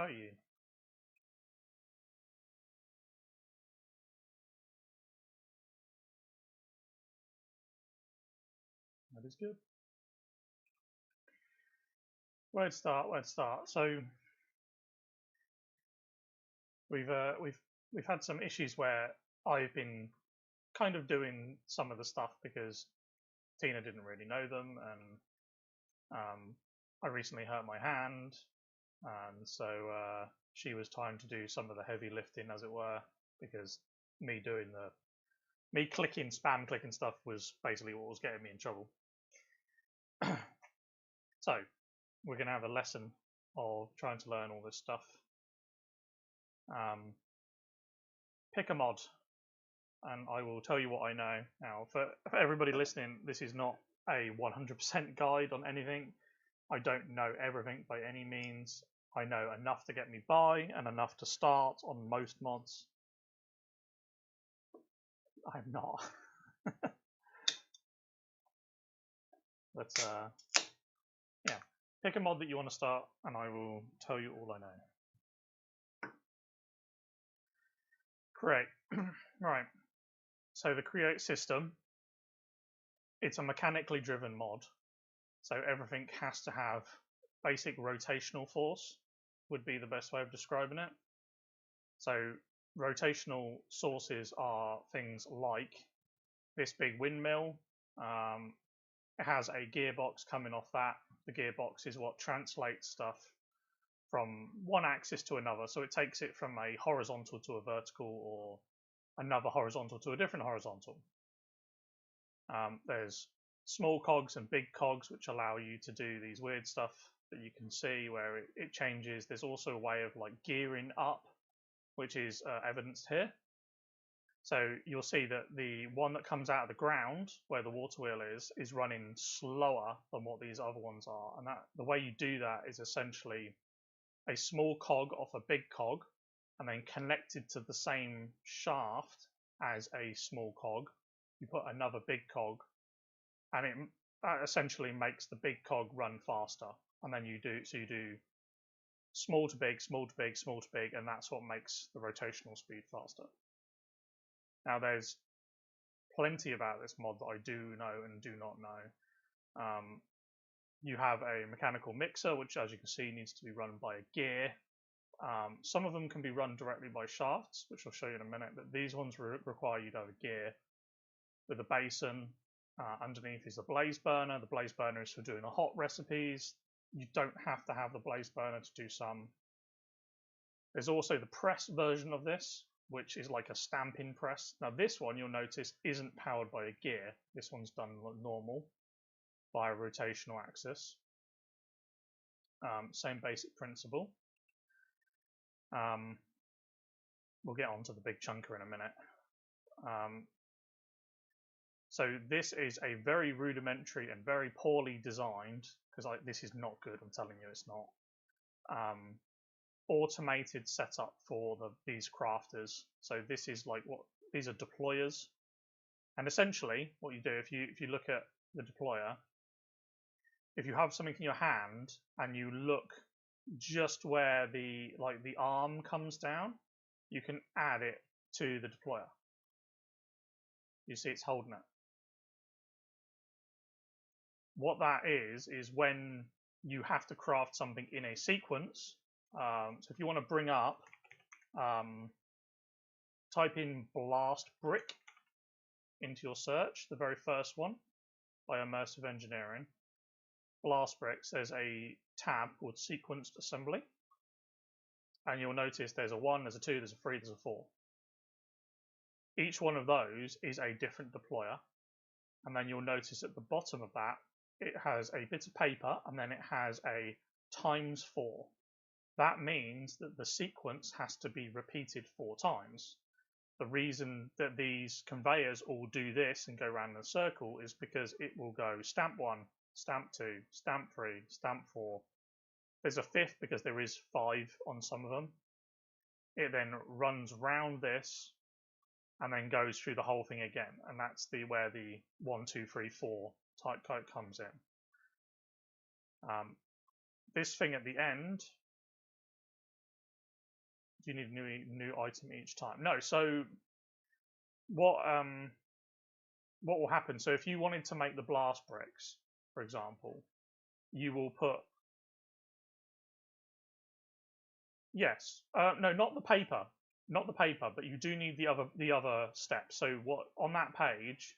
are you? That is good. Where to start? Where to start? So we've had some issues where I've been kind of doing some of the stuff because Tina didn't really know them, and I recently hurt my hand, and so she was trying to do some of the heavy lifting, as it were, because me clicking spam clicking stuff was basically what was getting me in trouble. So we're going to have a lesson of trying to learn all this stuff. Pick a mod, and I will tell you what I know. Now, for everybody listening, this is not a 100% guide on anything. I don't know everything by any means. I know enough to get me by and enough to start on most mods. I'm not. But yeah, pick a mod that you want to start, and I will tell you all I know. Create. Right. So the create system, it's a mechanically driven mod. So everything has to have basic rotational force, would be the best way of describing it. So rotational sources are things like this big windmill. It has a gearbox coming off that. The gearbox is what translates stuff from one axis to another. So it takes it from a horizontal to a vertical, or another horizontal to a different horizontal. There's small cogs and big cogs, which allow you to do these weird stuff that you can see where it changes. There's also a way of like gearing up, which is evidenced here. So you'll see that the one that comes out of the ground, where the water wheel is running slower than what these other ones are. And the way you do that is essentially a small cog off a big cog, and then connected to the same shaft as a small cog, you put another big cog, and that essentially makes the big cog run faster. And then you do small to big, small to big, small to big, and that's what makes the rotational speed faster. Now, there's plenty about this mod that I do know and do not know. You have a mechanical mixer, which, as you can see, needs to be run by a gear. Some of them can be run directly by shafts, which I'll show you in a minute, but these ones require you to have a gear with a basin. Underneath is the blaze burner. The blaze burner is for doing the hot recipes. You don't have to have the blaze burner to do some. There's also the press version of this, which is like a stamping press. Now this one, you'll notice, isn't powered by a gear. This one's done normal by a rotational axis. Same basic principle. We'll get onto the big chunker in a minute. So this is a very rudimentary and very poorly designed, because this is not good, I'm telling you it's not, automated setup for these crafters. So this is like these are deployers. And essentially what you do, if you look at the deployer, if you have something in your hand and you look just where the arm comes down, you can add it to the deployer. You see it's holding it. What that is when you have to craft something in a sequence. So if you want to bring up, type in blast brick into your search, the very first one by Immersive Engineering. Blast bricks, there's a tab called sequenced assembly. And you'll notice there's a 1, there's a 2, there's a 3, there's a 4. Each one of those is a different deployer. And then you'll notice at the bottom of that, it has a bit of paper, and then it has a ×4. That means that the sequence has to be repeated 4 times. The reason that these conveyors all do this and go around in a circle is because it will go stamp 1, stamp 2, stamp 3, stamp 4. There's a 5th because there is 5 on some of them. It then runs round this and then goes through the whole thing again. And that's where the 1, 2, 3, 4 type code comes in. This thing at the end Do you need a new item each time? No. So what will happen? So if you wanted to make the blast bricks, for example, you will put yes. No, not the paper, not the paper, but you do need the other steps. So what on that page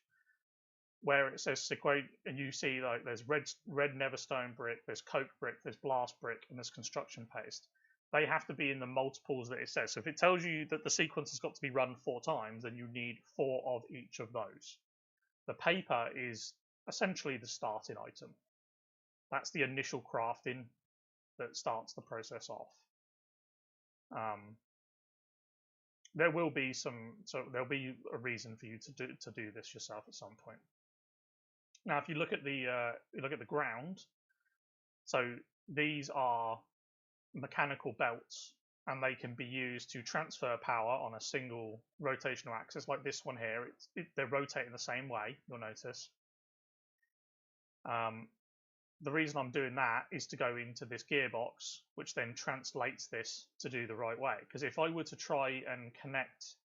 where it says sequade, and you see like there's red Neverstone brick, there's coke brick, there's blast brick, and there's construction paste. They have to be in the multiples that it says. So if it tells you that the sequence has got to be run 4 times, then you need 4 of each of those. The paper is essentially the starting item. That's the initial crafting that starts the process off. There will be there'll be a reason for you to do this yourself at some point. Now, if you look at the ground, so these are mechanical belts, and they can be used to transfer power on a single rotational axis, like this one here. They're rotating the same way. You'll notice. The reason I'm doing that is to go into this gearbox, which then translates this to do the right way. Because if I were to try and connect,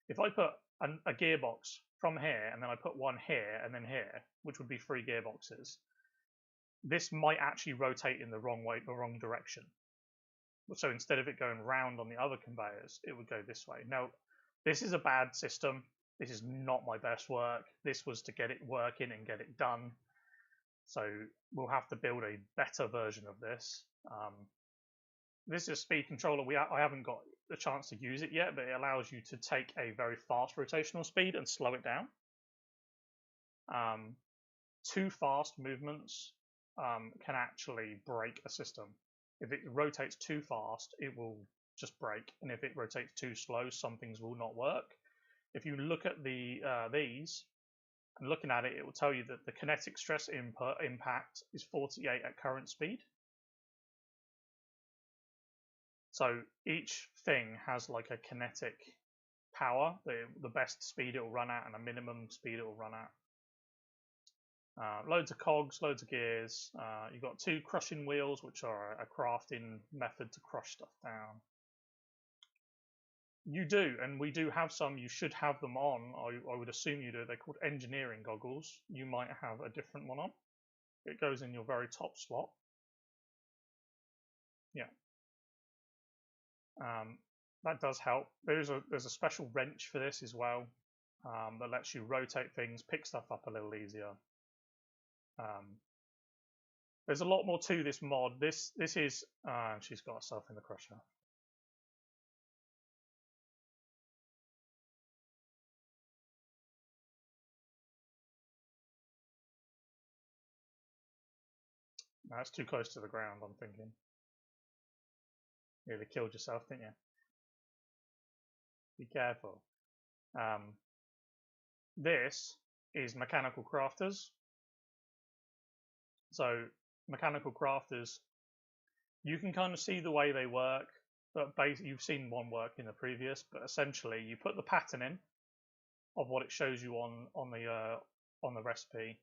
if I put a gearbox from here and then I put one here and then here, which would be 3 gearboxes, this might actually rotate in the wrong way, the wrong direction. So instead of it going round on the other conveyors, it would go this way. Now, this is a bad system. This is not my best work. This was to get it working and get it done. So we'll have to build a better version of this. This is a speed controller. I haven't got the chance to use it yet, but it allows you to take a very fast rotational speed and slow it down. Too fast movements can actually break a system. If it rotates too fast, it will just break, and if it rotates too slow, some things will not work. If you look at these, and looking at it, it will tell you that the kinetic stress impact is 48 at current speed. So each thing has like a kinetic power, the best speed it will run at and a minimum speed it will run at. Loads of cogs, loads of gears. You've got 2 crushing wheels, which are a crafting method to crush stuff down. You do, and we do have some. You should have them on. I would assume you do. They're called engineering goggles. You might have a different one on. It goes in your very top slot. Yeah. That does help. There's a special wrench for this as well, that lets you rotate things, pick stuff up a little easier. There's a lot more to this mod. This is she's got herself in the crusher. That's too close to the ground, I'm thinking. You nearly killed yourself, didn't you? Be careful. This is mechanical crafters. So mechanical crafters, you can kind of see the way they work, but basically you've seen one work in the previous, but essentially you put the pattern in of what it shows you on the recipe,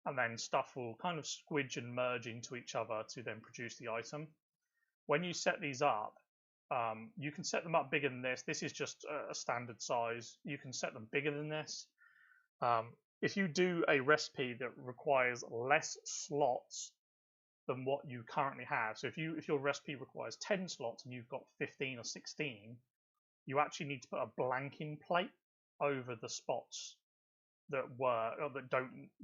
and then stuff will kind of squidge and merge into each other to then produce the item. When you set these up, you can set them up bigger than this. This is just a standard size. You can set them bigger than this. If you do a recipe that requires less slots than what you currently have, so if your recipe requires 10 slots and you've got 15 or 16, you actually need to put a blanking plate over the spots that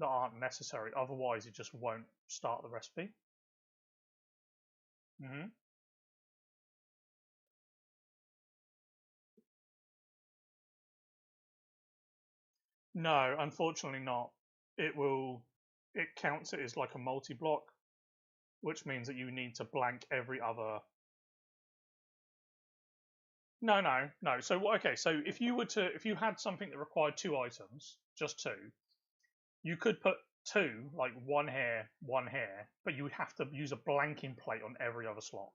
aren't necessary. Otherwise, it just won't start the recipe. No, unfortunately not. It counts it as like a multi-block, which means that you need to blank every other. No. So okay, so if you had something that required 2 items, just 2, you could put 2, like one here, but you would have to use a blanking plate on every other slot.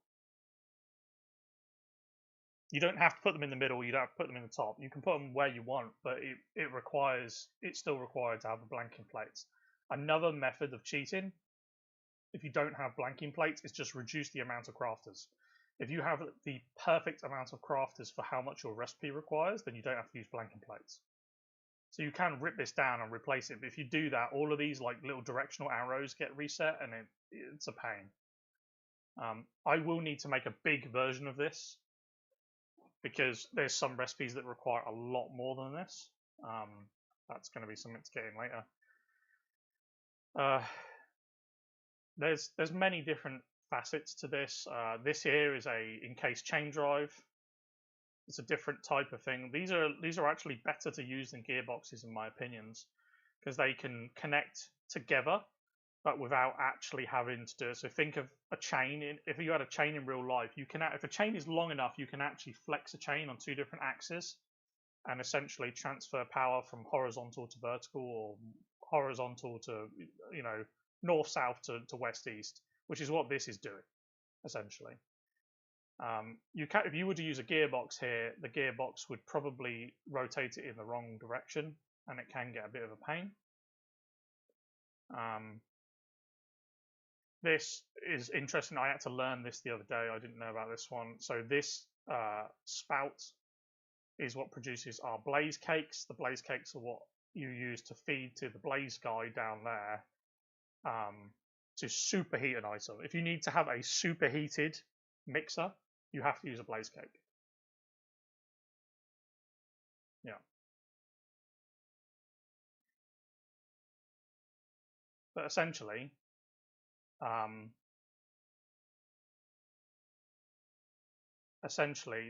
You don't have to put them in the middle. You don't have to put them in the top. You can put them where you want, but it's still required to have the blanking plates. Another method of cheating, if you don't have blanking plates, is just reduce the amount of crafters. If you have the perfect amount of crafters for how much your recipe requires, then you don't have to use blanking plates. So you can rip this down and replace it, but if you do that, all of these like little directional arrows get reset, and it's a pain. I will need to make a big version of this because there's some recipes that require a lot more than this. That's going to be something to get in later. There's many different facets to this. This here is a encased chain drive. It's a different type of thing. These are actually better to use than gearboxes in my opinions, because they can connect together but without actually having to do it. So think of a chain. If you had a chain in real life, you can, if a chain is long enough, you can actually flex a chain on two different axes and essentially transfer power from horizontal to vertical, or horizontal to, you know, north south to west east, which is what this is doing essentially. You can, if you were to use a gearbox here, the gearbox would probably rotate it in the wrong direction, and it can get a bit of a pain. This is interesting. I had to learn this the other day. I didn't know about this one. So this spout is what produces our blaze cakes. The blaze cakes are what you use to feed to the blaze guy down there to superheat an item. If you need to have a superheated mixer, you have to use a blaze cake. Yeah. But essentially,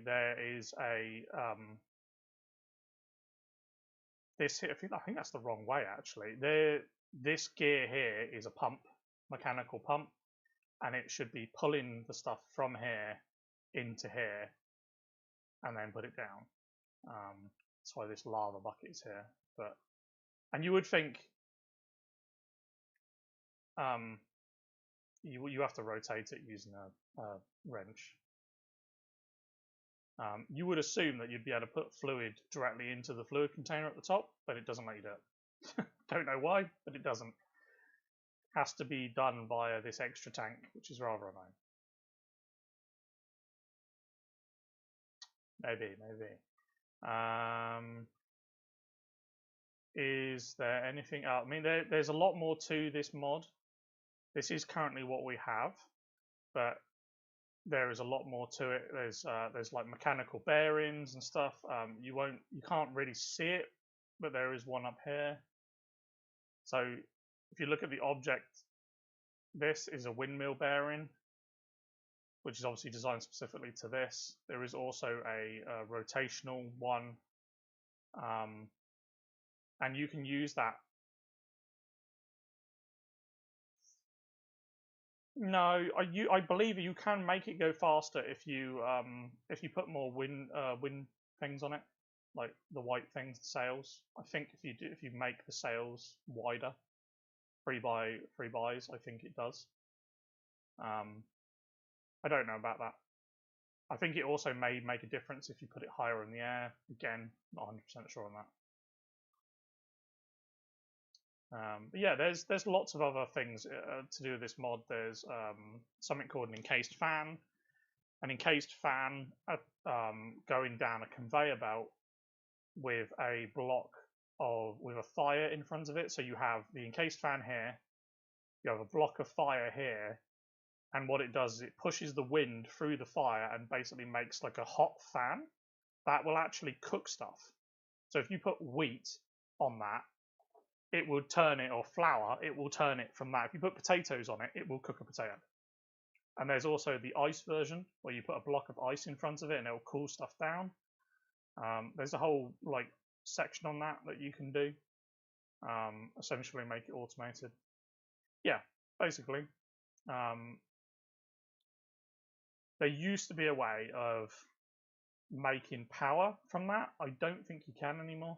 there is a this here. I think that's the wrong way actually. This gear here is a pump, mechanical pump, and it should be pulling the stuff from here into here and then put it down. That's why this lava bucket is here. But and you would think you have to rotate it using a wrench. You would assume that you'd be able to put fluid directly into the fluid container at the top, but it doesn't let you do it. Don't know why, but it doesn't. Has to be done via this extra tank, which is rather annoying. Maybe. Is there anything else? I mean, there's a lot more to this mod. This is currently what we have, but there is a lot more to it. There's like mechanical bearings and stuff. You can't really see it, but there is one up here. So if you look at the object, this is a windmill bearing, which is obviously designed specifically to this. There is also a rotational one, and you can use that. No, I believe you can make it go faster if you put more wind things on it, like the white things, the sails. I think if you make the sails wider, free buys, I think it does. I don't know about that. I think it also may make a difference if you put it higher in the air. Again, not 100% sure on that. But yeah, there's lots of other things to do with this mod. There's something called an encased fan. An encased fan going down a conveyor belt with a block with a fire in front of it. So you have the encased fan here, you have a block of fire here, and what it does is it pushes the wind through the fire and basically makes like a hot fan that will actually cook stuff. So if you put wheat on that, it will turn it, or flour, it will turn it from that. If you put potatoes on it, it will cook a potato. And there's also the ice version where you put a block of ice in front of it and it'll cool stuff down. There's a whole like section on that you can do. Essentially make it automated. Yeah, basically. There used to be a way of making power from that. I don't think you can anymore.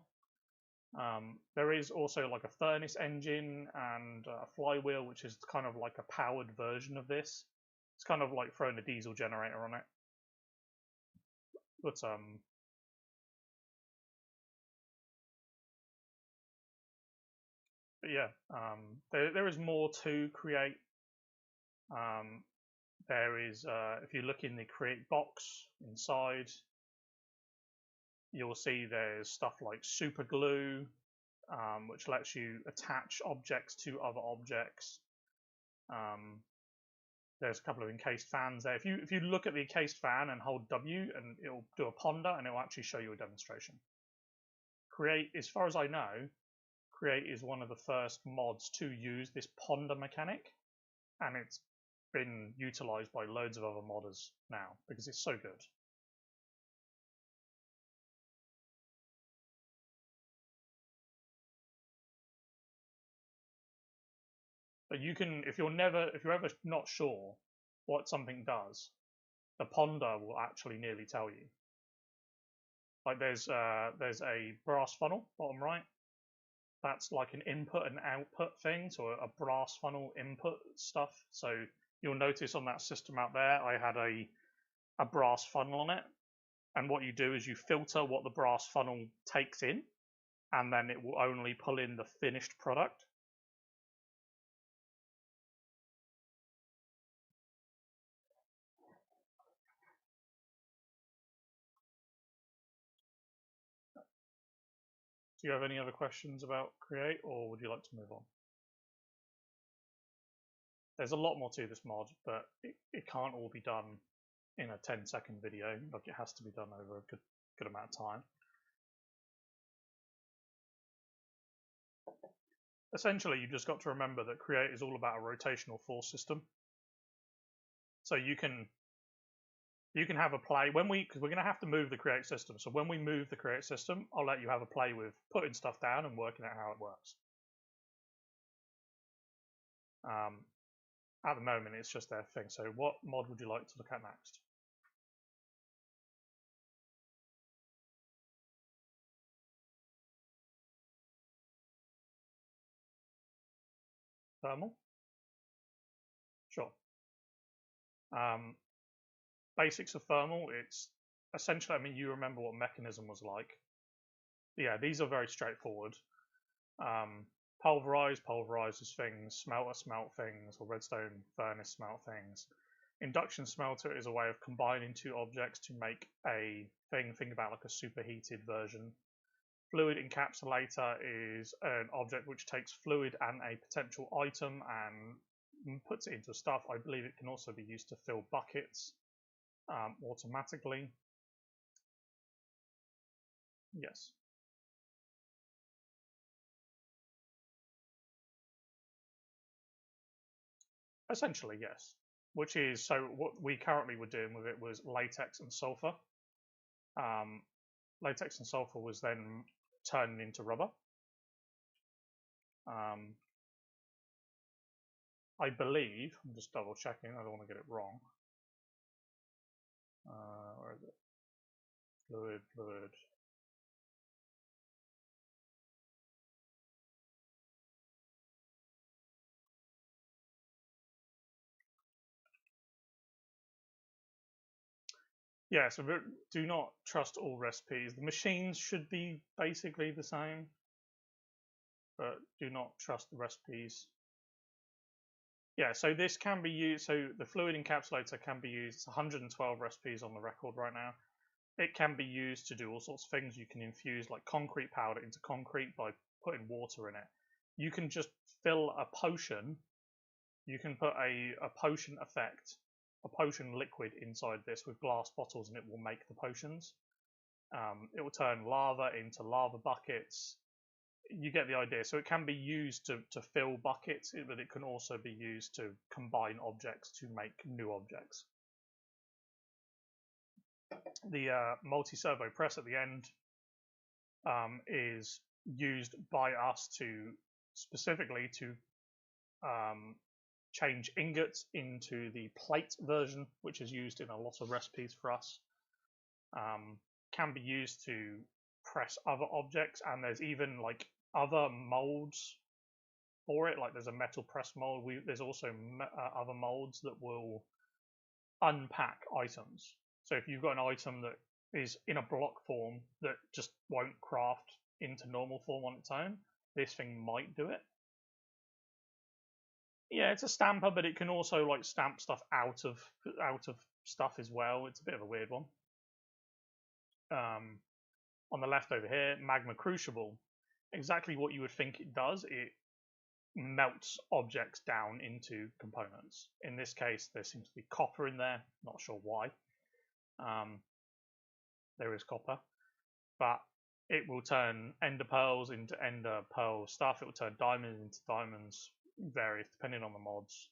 There is also like a furnace engine and a flywheel, which is kind of like a powered version of this. It's kind of like throwing a diesel generator on it. But yeah, there is more to create. there is, if you look in the create box inside, you'll see there's stuff like super glue, which lets you attach objects to other objects. There's a couple of encased fans there. If you look at the encased fan and hold W, and it'll do a ponder, and it'll actually show you a demonstration. Create, as far as I know, Create is one of the first mods to use this ponder mechanic, and it's been utilized by loads of other modders now because it's so good. But you can, if you're ever not sure what something does, the ponder will actually nearly tell you. Like there's a brass funnel bottom right. That's like an input and output thing, so a brass funnel input stuff. So you'll notice on that system out there, I had a brass funnel on it. And what you do is you filter what the brass funnel takes in, and then it will only pull in the finished product. Do you have any other questions about Create, or would you like to move on? There's a lot more to this mod, but it can't all be done in a 10-second video. Like, it has to be done over a good amount of time. Essentially, you just got to remember that Create is all about a rotational force system. So you can have a play because we're going to have to move the Create system. So when we move the Create system, I'll let you have a play with putting stuff down and working out how it works. At the moment, it's just their thing. So what mod would you like to look at next? Thermal? Sure. Basics of thermal, it's essentially, I mean, you remember what mechanism was like. Yeah, these are very straightforward. Pulverizes things, smelt things, or redstone furnace smelt things. Induction smelter is a way of combining two objects to make a thing. Think about like a superheated version. Fluid encapsulator is an object which takes fluid and a potential item and puts it into stuff. I believe it can also be used to fill buckets automatically. Yes. Essentially, yes. Which is, so what we currently were doing with it was latex and sulfur. Latex and sulfur was then turned into rubber. I believe, I'm just double checking, I don't want to get it wrong. Where is it? Fluid. Yeah, so do not trust all recipes. The machines should be basically the same, but do not trust the recipes. Yeah, so this can be used, so the fluid encapsulator can be used, it's 112 recipes on the record right now. It can be used to do all sorts of things. You can infuse like concrete powder into concrete by putting water in it. You can just fill a potion, you can put a potion effect, a potion liquid inside this with glass bottles, and it will make the potions. It will turn lava into lava buckets. You get the idea. So it can be used to fill buckets, but it can also be used to combine objects to make new objects. The multi-servo press at the end is used by us to specifically to change ingots into the plate version, which is used in a lot of recipes for us. Can be used to press other objects, and there's even like other molds for it. Like there's a metal press mold. There's also other molds that will unpack items. So if you've got an item that is in a block form that just won't craft into normal form on its own, this thing might do it. Yeah, it's a stamper, but it can also like stamp stuff out of stuff as well. It's a bit of a weird one. On the left over here, Magma Crucible. Exactly what you would think it does. It melts objects down into components. In this case, there seems to be copper in there. Not sure why. There is copper, but it will turn ender pearls into ender pearl stuff. It will turn diamonds into diamonds, various depending on the mods.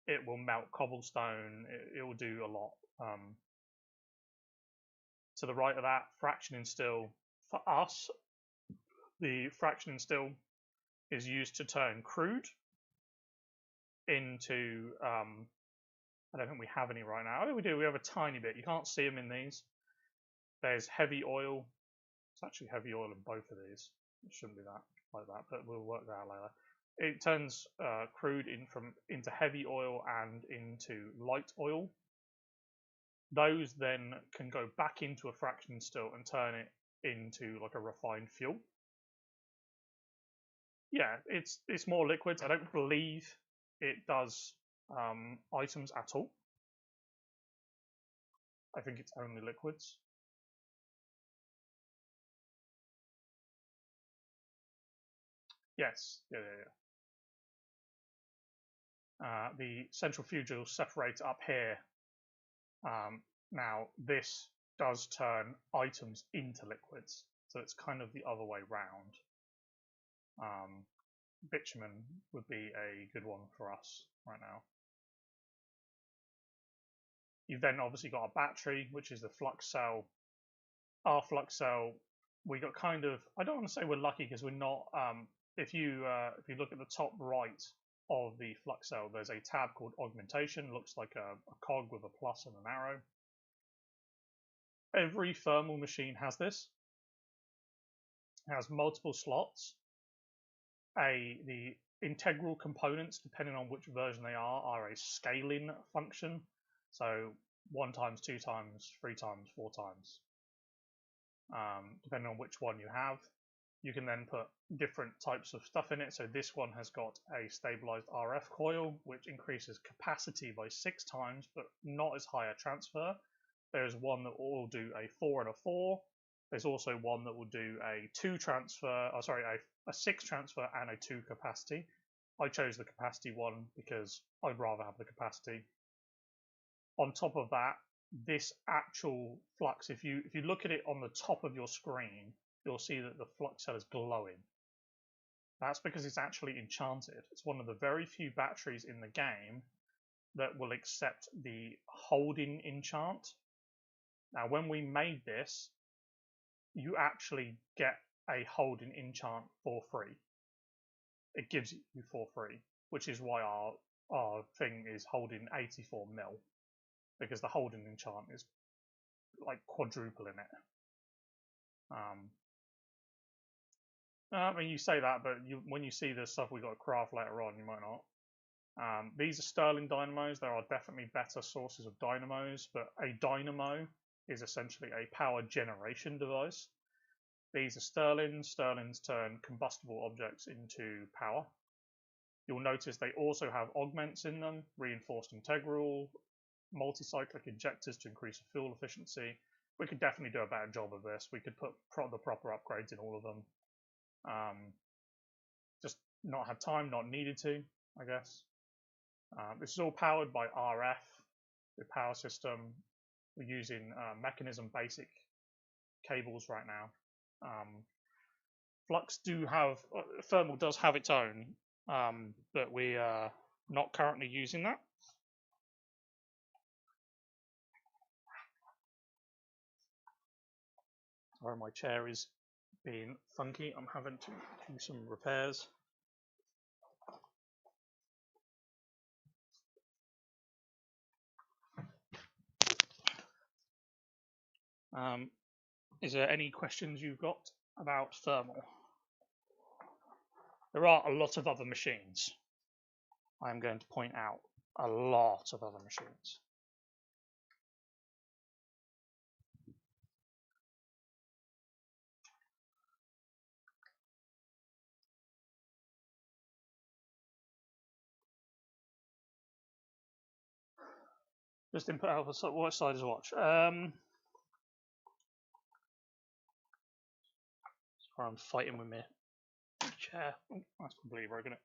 It will melt cobblestone. It will do a lot. To the right of that, fraction in steel. For us, the fraction in steel is used to turn crude into. I don't think we have any right now. I think we do. We have a tiny bit. You can't see them in these. There's heavy oil. It's actually heavy oil in both of these. It shouldn't be that like that, but we'll work that out later. It turns crude into heavy oil and into light oil. Those then can go back into a fraction still and turn it into like a refined fuel. Yeah, it's more liquids. I don't believe it does items at all. I think it's only liquids. Yes, yeah. The centrifugal separator up here. Now this does turn items into liquids, so it's kind of the other way round. Bitumen would be a good one for us right now. You've then obviously got a battery, which is the flux cell. Our flux cell, we got kind of, I don't want to say we're lucky because we're not. If you look at the top right of the flux cell, there's a tab called augmentation. Looks like a cog with a plus and an arrow. Every thermal machine has this. It has multiple slots. The integral components, depending on which version they are a scaling function. So 1 times, 2 times, 3 times, 4 times. Depending on which one you have. You can then put different types of stuff in it. So this one has got a stabilized RF coil, which increases capacity by 6 times, but not as high a transfer. There's one that will do a 4 and a 4. There's also one that will do a 2 transfer, a 6 transfer and a 2 capacity. I chose the capacity one because I'd rather have the capacity. On top of that, this actual flux, if you look at it on the top of your screen, you'll see that the flux cell is glowing. That's because it's actually enchanted. It's one of the very few batteries in the game that will accept the holding enchant. Now, when we made this, you actually get a holding enchant for free. It gives you for free, which is why our thing is holding 84 mil, because the holding enchant is like quadruple in it. I mean, you say that, but when you see the stuff we got to craft later on, you might not. These are Stirling dynamos. There are definitely better sources of dynamos, but a dynamo is essentially a power generation device. These are Stirlings. Stirlings turn combustible objects into power. You'll notice they also have augments in them, reinforced integral, multi-cyclic injectors to increase fuel efficiency. We could definitely do a better job of this. We could put the proper upgrades in all of them. Just not had time, not needed to, I guess. This is all powered by RF, the power system. We're using mechanism basic cables right now. Flux thermal does have its own, but we are not currently using that. Sorry, my chair is being funky. I'm having to do some repairs. Is there any questions you've got about thermal? There are a lot of other machines. I'm going to point out a lot of other machines. Just input output. So what side is watch? Sorry, I'm fighting with my chair. Oh, that's completely broken it.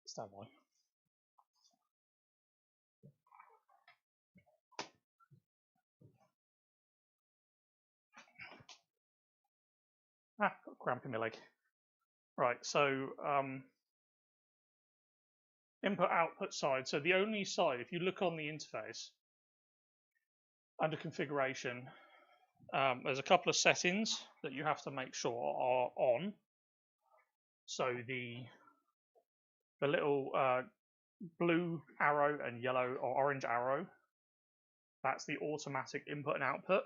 Stand by. Got a cramp in my leg. Right, so input output side. So the only side, if you look on the interface under configuration, there's a couple of settings that you have to make sure are on. So the little blue arrow and yellow or orange arrow, that's the automatic input and output.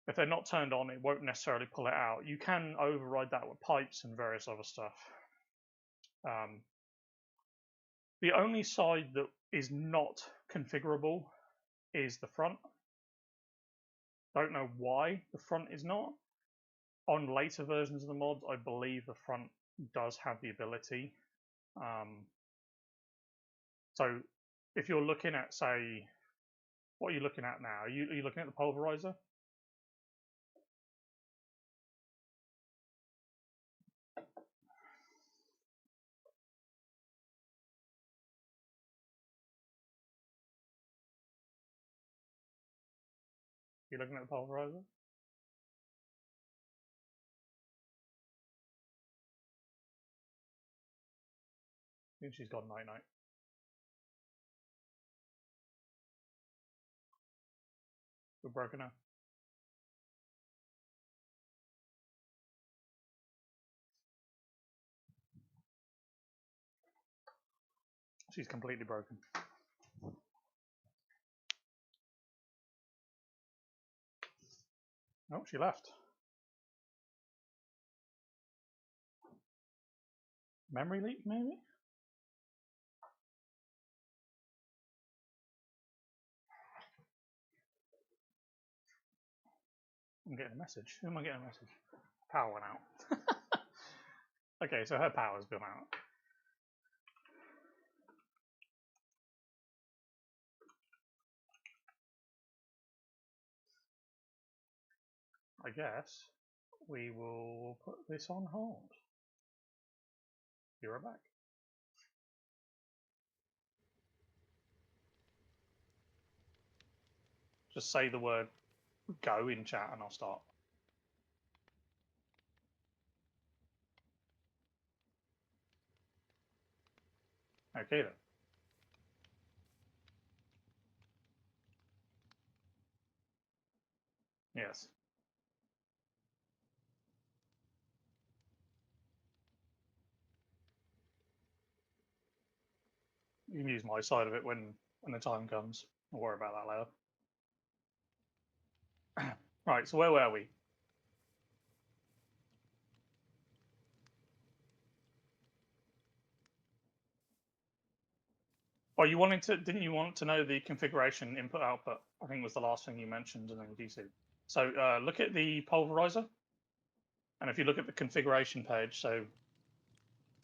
If they're not turned on, it won't necessarily pull it out. You can override that with pipes and various other stuff. The only side that is not configurable is the front. Don't know why the front is not. On later versions of the mod, I believe the front does have the ability. So if you're looking at, say, what are you looking at now? Are you looking at the pulverizer? You're looking at the pulverizer? I think she's gone night-night. We're broken now. She's completely broken. Oh, she left. Memory leak, maybe? I'm getting a message. Who am I getting a message? Power went out. Okay, so her power's gone out. I guess we will put this on hold. Be right back. Just say the word go in chat and I'll start. Okay then. Yes. You can use my side of it when the time comes. I'll worry about that later. Right, so where were we? Oh, didn't you want to know the configuration input output? I think was the last thing you mentioned in the DC. So look at the pulverizer. And if you look at the configuration page, so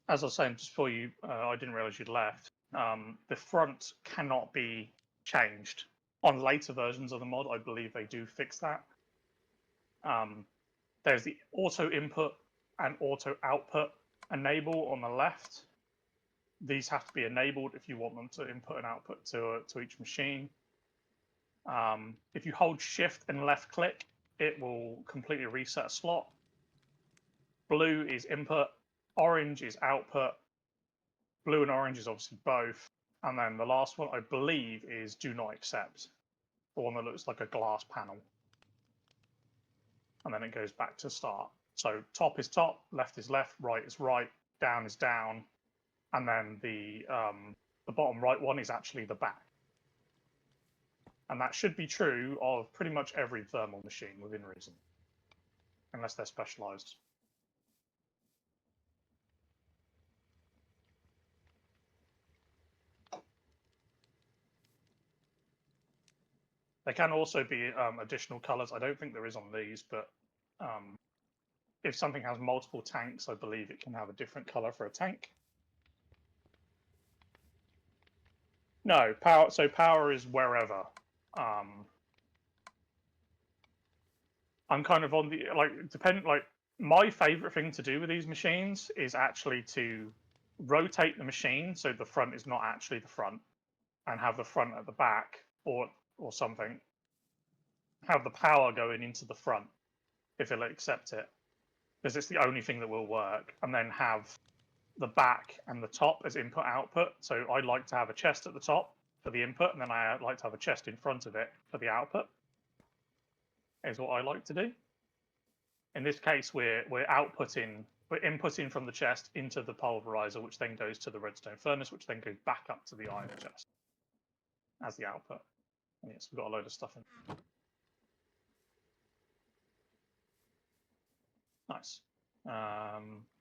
as I was saying just before you, I didn't realize you'd left. The front cannot be changed. On later versions of the mod, I believe they do fix that. There's the auto input and auto output enable on the left. These have to be enabled if you want them to input and output to each machine. If you hold shift and left click, it will completely reset a slot. Blue is input, orange is output, blue and orange is obviously both. And then the last one, I believe, is do not accept, the one that looks like a glass panel. And then it goes back to start. So top is top, left is left, right is right, down is down, and then the bottom right one is actually the back. And that should be true of pretty much every thermal machine within reason, unless they're specialized. There can also be additional colors. I don't think there is on these, but if something has multiple tanks, I believe it can have a different color for a tank. No, power. So power is wherever. I'm kind of on the like my favorite thing to do with these machines is actually to rotate the machine so the front is not actually the front, and have the front at the back, or something. Have the power going into the front if it'll accept it, because it's the only thing that will work, and then have the back and the top as input output. So I like to have a chest at the top for the input, and then I like to have a chest in front of it for the output. Is what I like to do. In this case, we're inputting from the chest into the pulverizer, which then goes to the redstone furnace, which then goes back up to the iron chest as the output. And yes, we've got a load of stuff in. Nice.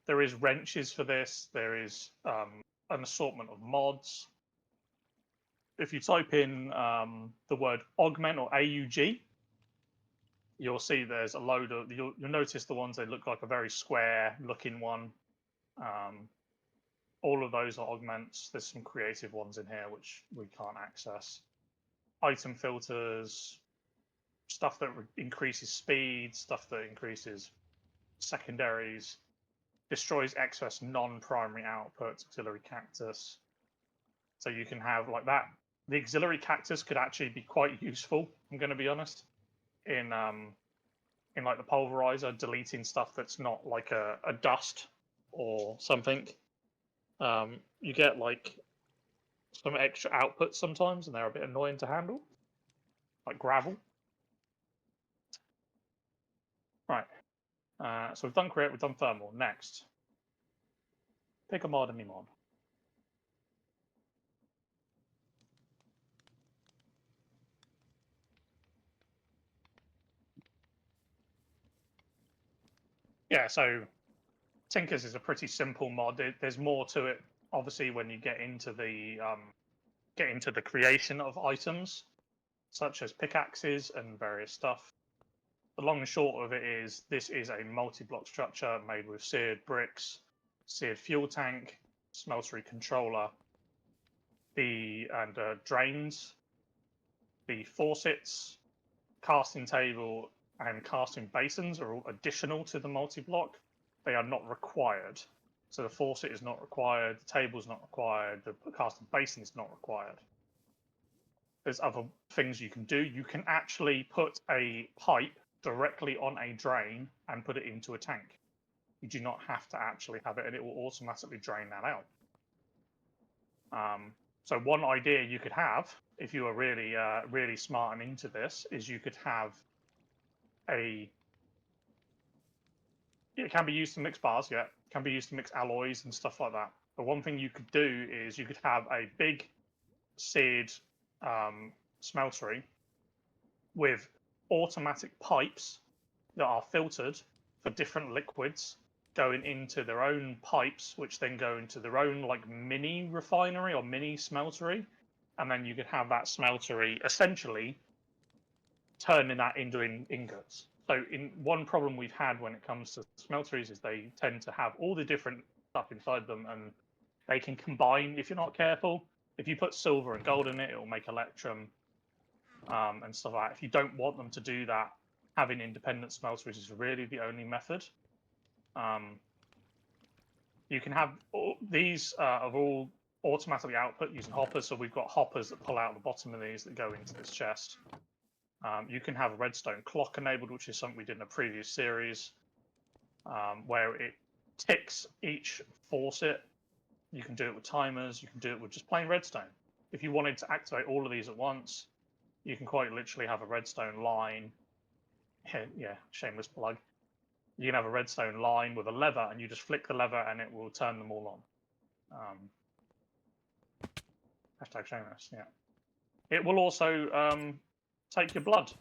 There is wrenches for this. There is an assortment of mods. If you type in the word augment or AUG, you'll see there's a load of. You'll notice the ones that look like a very square looking one. All of those are augments. There's some creative ones in here which we can't access. Item filters, stuff that increases speed, stuff that increases secondaries, destroys excess non-primary outputs, auxiliary cactus. So you can have like that. The auxiliary cactus could actually be quite useful, I'm going to be honest, in like the pulverizer, deleting stuff that's not like a dust or something. You get like some extra outputs sometimes, and they're a bit annoying to handle, like gravel. Right. So we've done create, we've done thermal. Next, pick a mod and me mod. Yeah, so Tinkers is a pretty simple mod. There's more to it, obviously, when you get into the creation of items, such as pickaxes and various stuff. The long and short of it is this is a multi-block structure made with seared bricks, seared fuel tank, smeltery controller, and drains, the faucets, casting table, and casting basins are all additional to the multi-block. They are not required. So the faucet is not required, the table is not required, the casting basin is not required. There's other things you can do. You can actually put a pipe directly on a drain and put it into a tank. You do not have to actually have it, and it will automatically drain that out. So one idea you could have, if you were really smart and into this, is you could have it can be used to mix bars, yeah. It can be used to mix alloys and stuff like that. But one thing you could do is you could have a big seared smeltery with automatic pipes that are filtered for different liquids going into their own pipes, which then go into their own like mini refinery or mini smeltery, and then you could have that smeltery essentially turning that into ingots. So one problem we've had when it comes to smelteries is they tend to have all the different stuff inside them, and they can combine if you're not careful. If you put silver and gold in it, it'll make electrum and stuff like that. If you don't want them to do that, having independent smelteries is really the only method. You can have these are all automatically output using hoppers. So we've got hoppers that pull out the bottom of these that go into this chest. You can have a redstone clock enabled, which is something we did in a previous series, where it ticks each faucet. You can do it with timers. You can do it with just plain redstone. If you wanted to activate all of these at once, you can quite literally have a redstone line. Yeah, shameless plug. You can have a redstone line with a lever, and you just flick the lever, and it will turn them all on. Hashtag shameless, yeah. It will also take your blood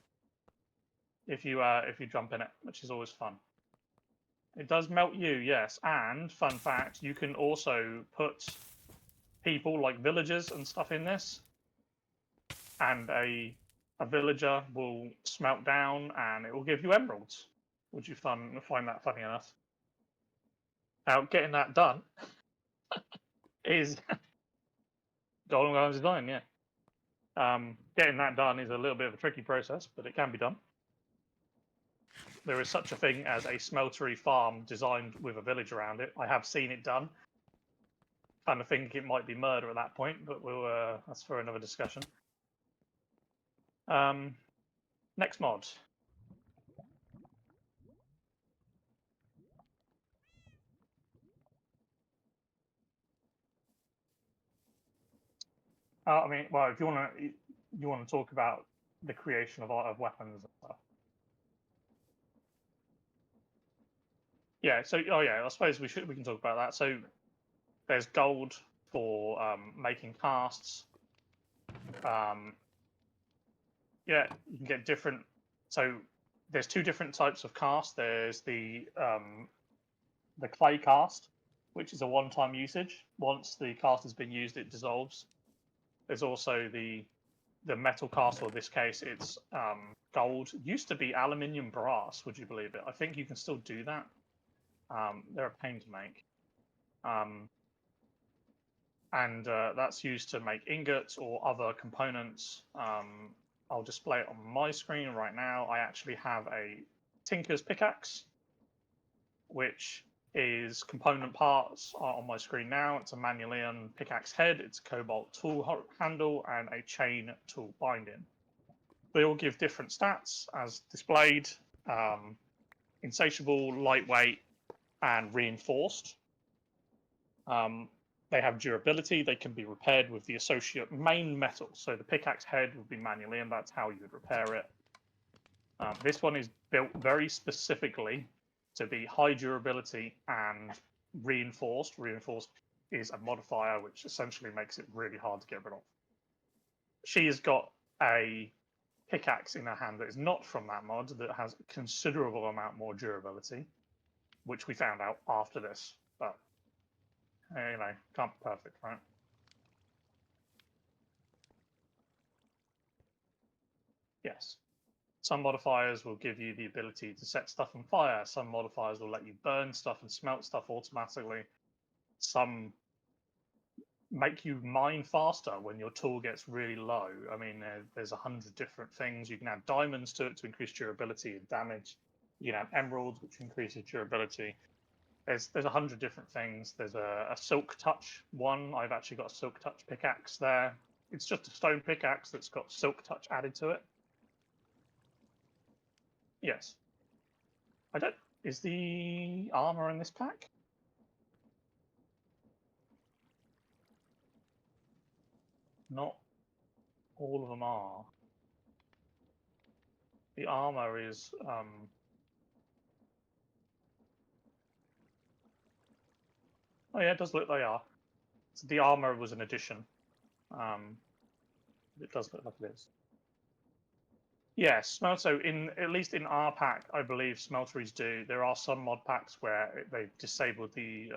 if you jump in it, which is always fun. It does melt you, yes. And fun fact, you can also put people like villagers and stuff in this, and a villager will smelt down, and it will give you emeralds. Would you find that funny enough? Now, getting that done is golden goals is done, yeah. Getting that done is a little bit of a tricky process, but it can be done. There is such a thing as a smeltery farm designed with a village around it. I have seen it done. Kind of think it might be murder at that point, but that's for another discussion. Next mod. I mean, well, if you want to talk about the creation of weapons and stuff. Yeah. So, oh yeah, I suppose we can talk about that. So, there's gold for making casts. Yeah, you can get different. So, there's two different types of cast. There's the clay cast, which is a one-time usage. Once the cast has been used, it dissolves. There's also the metal cast, or in this case, it's gold. It used to be aluminium brass, would you believe it? I think you can still do that. They're a pain to make. And that's used to make ingots or other components. I'll display it on my screen right now. I actually have a Tinker's pickaxe, which is component parts are on my screen now. It's a Manualian pickaxe head, it's a cobalt tool handle, and a chain tool binding. They all give different stats as displayed: insatiable, lightweight, and reinforced. They have durability. They can be repaired with the associate main metal. So the pickaxe head would be Manualian. That's how you would repair it. This one is built very specifically to be high durability and reinforced. Reinforced is a modifier which essentially makes it really hard to get rid of. She has got a pickaxe in her hand that is not from that mod, that has a considerable amount more durability, which we found out after this. But, you know, can't be perfect, right? Yes. Some modifiers will give you the ability to set stuff on fire. Some modifiers will let you burn stuff and smelt stuff automatically. Some make you mine faster when your tool gets really low. I mean, there's 100 different things. You can add diamonds to it to increase durability and damage. You can add emeralds, which increases durability. There's 100 different things. There's a silk touch one. I've actually got a silk touch pickaxe there. It's just a stone pickaxe that's got silk touch added to it. Yes. I don't. Is the armor in this pack? Not all of them are. The armor is. Oh yeah, it does look they are. So the armor was an addition. It does look like it is. Yes, so at least in our pack, I believe smelteries do. There are some mod packs where they've disabled the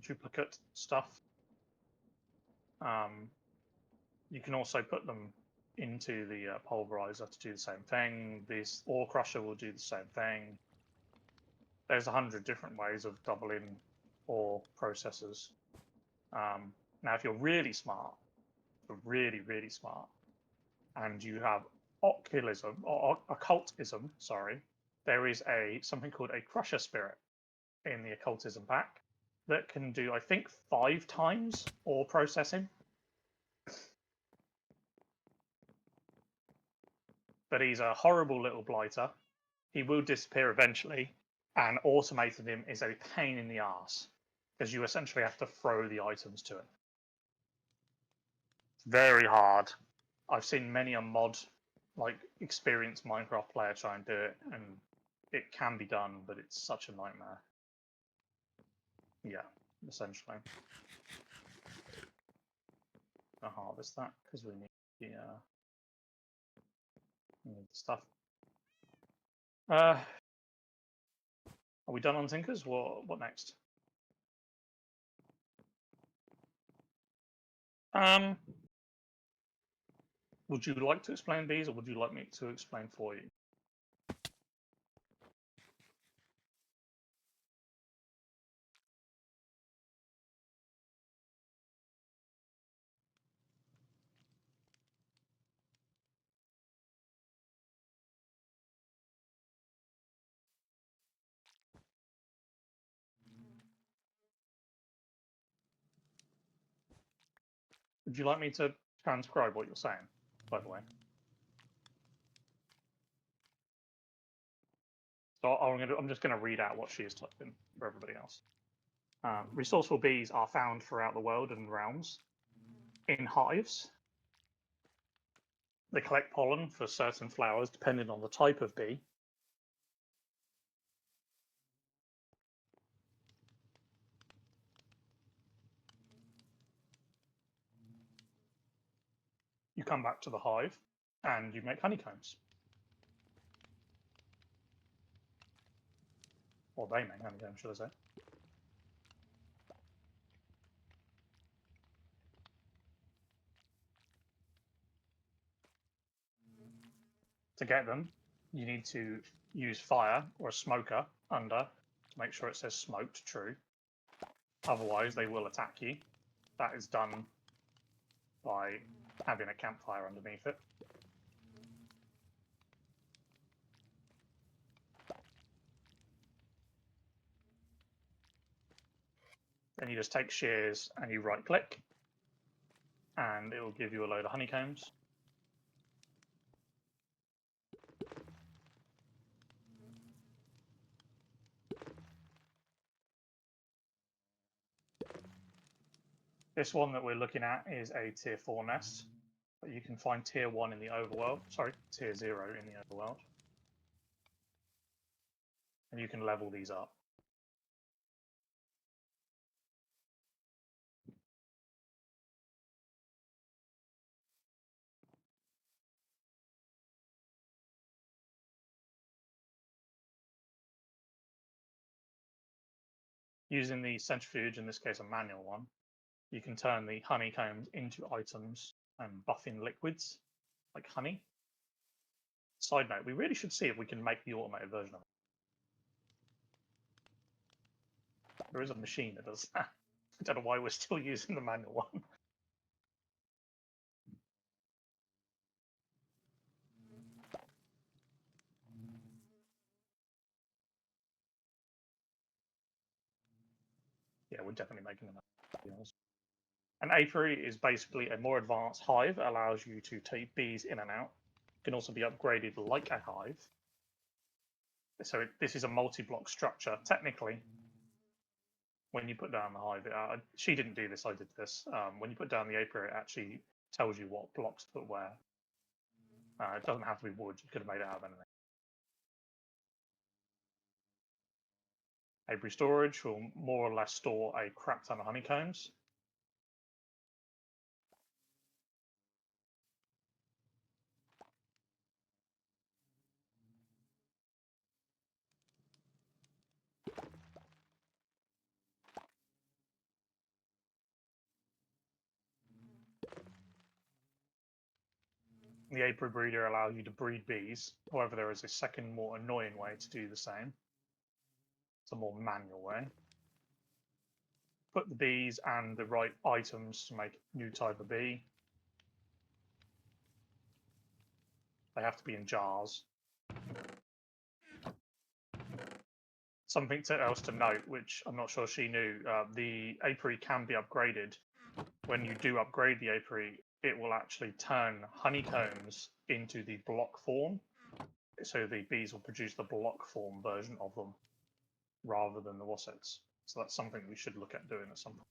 duplicate stuff. You can also put them into the pulverizer to do the same thing. This ore crusher will do the same thing. There's 100 different ways of doubling ore processors. Now, if you're really smart, really smart, and you have occultism, sorry, there is something called a crusher spirit in the occultism pack that can do, I think, 5 times ore processing. But he's a horrible little blighter. He will disappear eventually, and automating him is a pain in the ass because you essentially have to throw the items to it. It's very hard. I've seen many a mod, like experienced Minecraft player, try and do it, and it can be done, but it's such a nightmare. Yeah, essentially. I'll harvest that because we need the stuff. Are we done on Tinkers? What next? Would you like to explain these, or would you like me to explain for you? Would you like me to transcribe what you're saying, by the way? So I'm just going to read out what she has typed in for everybody else. Resourceful bees are found throughout the world and realms in hives. They collect pollen for certain flowers depending on the type of bee. You come back to the hive and you make honeycombs. Or they make honeycombs, should I say. To get them, you need to use fire or a smoker under to make sure it says smoked true. Otherwise, they will attack you. That is done by having a campfire underneath it. Then you just take shears and you right click and it will give you a load of honeycombs. This one that we're looking at is a tier 4 nest, but you can find tier 1 in the overworld, sorry, tier 0 in the overworld. And you can level these up. Using the centrifuge, in this case a manual one, you can turn the honeycombs into items and buffing liquids like honey. Side note, we really should see if we can make the automated version of it. There is a machine that does that. I don't know why we're still using the manual one. Yeah, we're definitely making them. An apiary is basically a more advanced hive. It allows you to take bees in and out. It can also be upgraded like a hive. So this is a multi-block structure. Technically, when you put down the hive, she didn't do this, I did this. When you put down the apiary, it actually tells you what blocks to put where. It doesn't have to be wood. You could have made it out of anything. Apiary storage will more or less store a crap ton of honeycombs. The apiary breeder allows you to breed bees. However, there is a second, more annoying way to do the same. It's a more manual way. Put the bees and the right items to make a new type of bee. They have to be in jars. Something else to note, which I'm not sure she knew, the apiary can be upgraded. When you do upgrade the apiary, it will actually turn honeycombs into the block form. So the bees will produce the block form version of them rather than the wassets. So that's something we should look at doing at some point.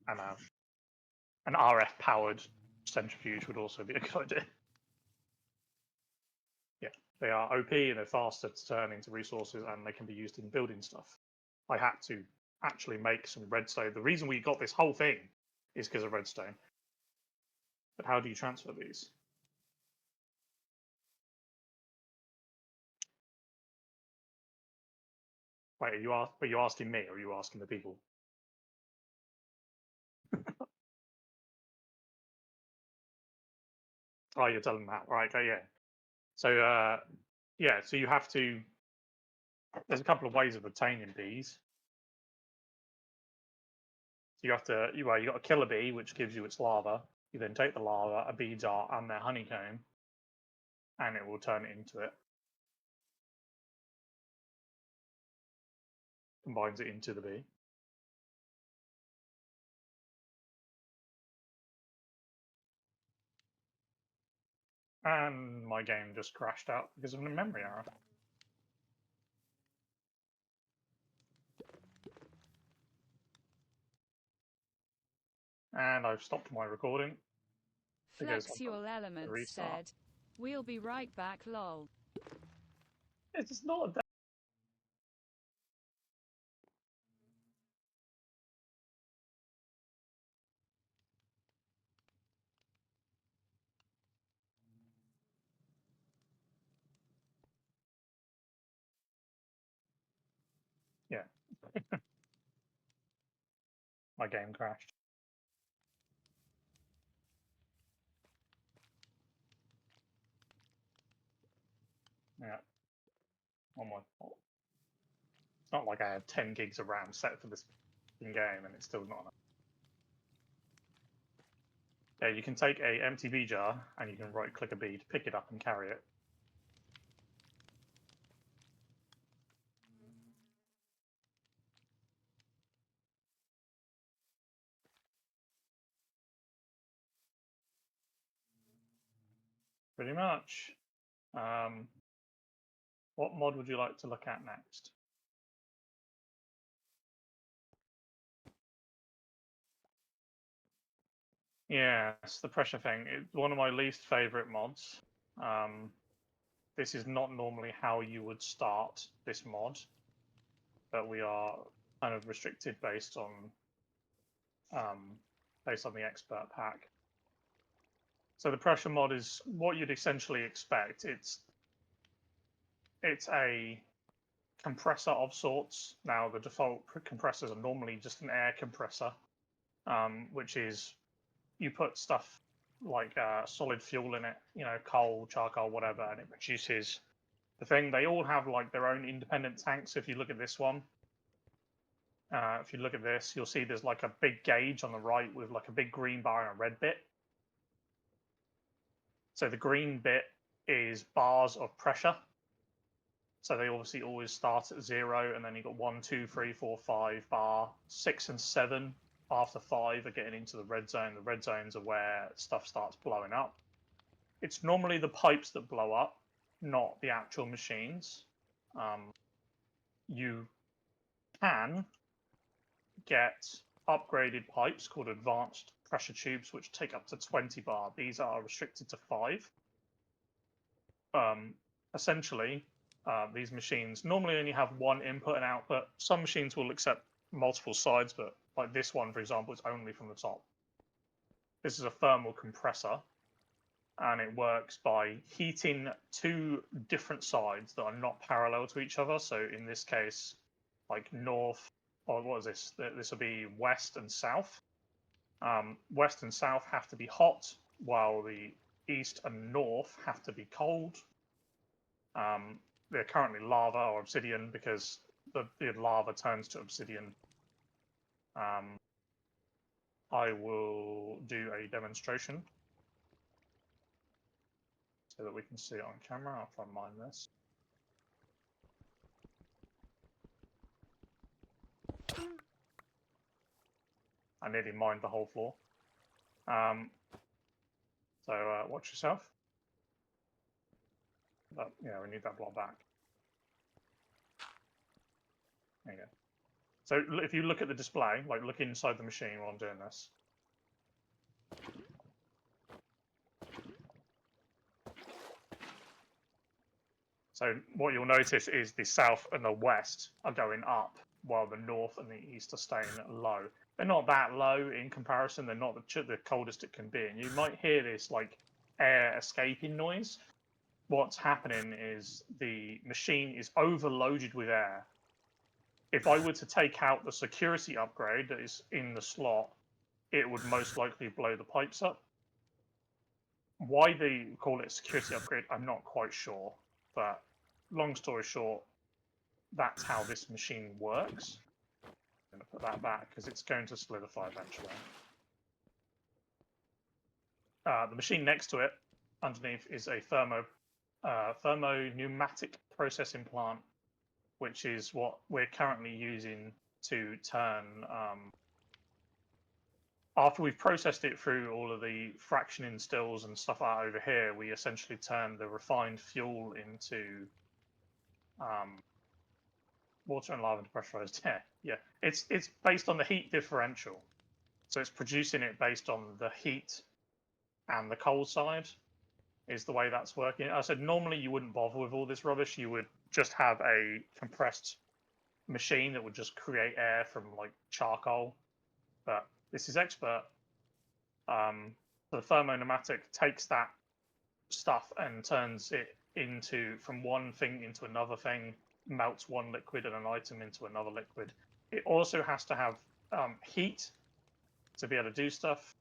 And an RF powered centrifuge would also be a good idea. Yeah, they are OP and they're faster to turn into resources and they can be used in building stuff. I had to actually make some redstone. The reason we got this whole thing is because of redstone. But how do you transfer these? Wait, are you asking me or are you asking the people? Oh, you're telling them that, right? Okay, yeah. So, yeah, so you have to. There's a couple of ways of obtaining bees. So you have to, you got to kill a bee, which gives you its larva. You then take the larva, a bee dart, and their honeycomb, and it will turn it into it. combines it into the B. And my game just crashed out because of a memory error. And I've stopped my recording. Flexual Elements said, "We'll be right back, lol." It's not a yeah. My game crashed. Yeah. Oh my fault. It's not like I had 10 gigs of RAM set for this game and it's still not enough. Yeah, you can take a empty B jar and you can right click a B to pick it up and carry it. Pretty much. What mod would you like to look at next? Yeah, it's the pressure thing. It's one of my least favorite mods. This is not normally how you would start this mod, but we are kind of restricted based on the expert pack. So the pressure mod is what you'd essentially expect. It's a compressor of sorts. Now the default compressors are normally just an air compressor, which is you put stuff like solid fuel in it, you know, coal, charcoal, whatever, and it produces the thing. They all have like their own independent tanks. If you look at this one, if you look at this, you'll see there's like a big gauge on the right with like a big green bar and a red bit. So the green bit is bars of pressure. So they obviously always start at 0, and then you've got 1, 2, 3, 4, 5 bar. 6 and 7 after 5 are getting into the red zone. The red zones are where stuff starts blowing up. It's normally the pipes that blow up, not the actual machines. You can get upgraded pipes called advanced pressure tubes, which take up to 20 bar. These are restricted to 5. Essentially, these machines normally only have one input and output. Some machines will accept multiple sides, but like this one, for example, is only from the top. This is a thermal compressor, and it works by heating 2 different sides that are not parallel to each other. So in this case, like north, or what is this? This will be west and south. West and south have to be hot, while the east and north have to be cold. They're currently lava or obsidian because the lava turns to obsidian. I will do a demonstration so that we can see it on camera. I'll try and mine this. I nearly mined the whole floor. So watch yourself. But, yeah, we need that block back. There you go. So if you look at the display, like look inside the machine while I'm doing this. So what you'll notice is the south and the west are going up, while the north and the east are staying low. They're not that low in comparison. They're not the coldest it can be. And you might hear this like air escaping noise. What's happening is the machine is overloaded with air. If I were to take out the security upgrade that is in the slot, it would most likely blow the pipes up. Why they call it security upgrade, I'm not quite sure. But long story short, that's how this machine works. I'm going to put that back because it's going to solidify eventually. The machine next to it, underneath, is a thermo pneumatic processing plant. which is what we're currently using to turn. After we've processed it through all of the fractioning stills and stuff out over here, we essentially turn the refined fuel into water and lava depressurized air. Yeah, it's based on the heat differential, so it's producing it based on the heat and the cold side is the way that's working. I said normally you wouldn't bother with all this rubbish. You would just have a compressed machine that would just create air from like charcoal. But this is expert. The thermonematic takes that stuff and turns it into from one thing into another thing, melts one liquid and an item into another liquid. It also has to have heat to be able to do stuff.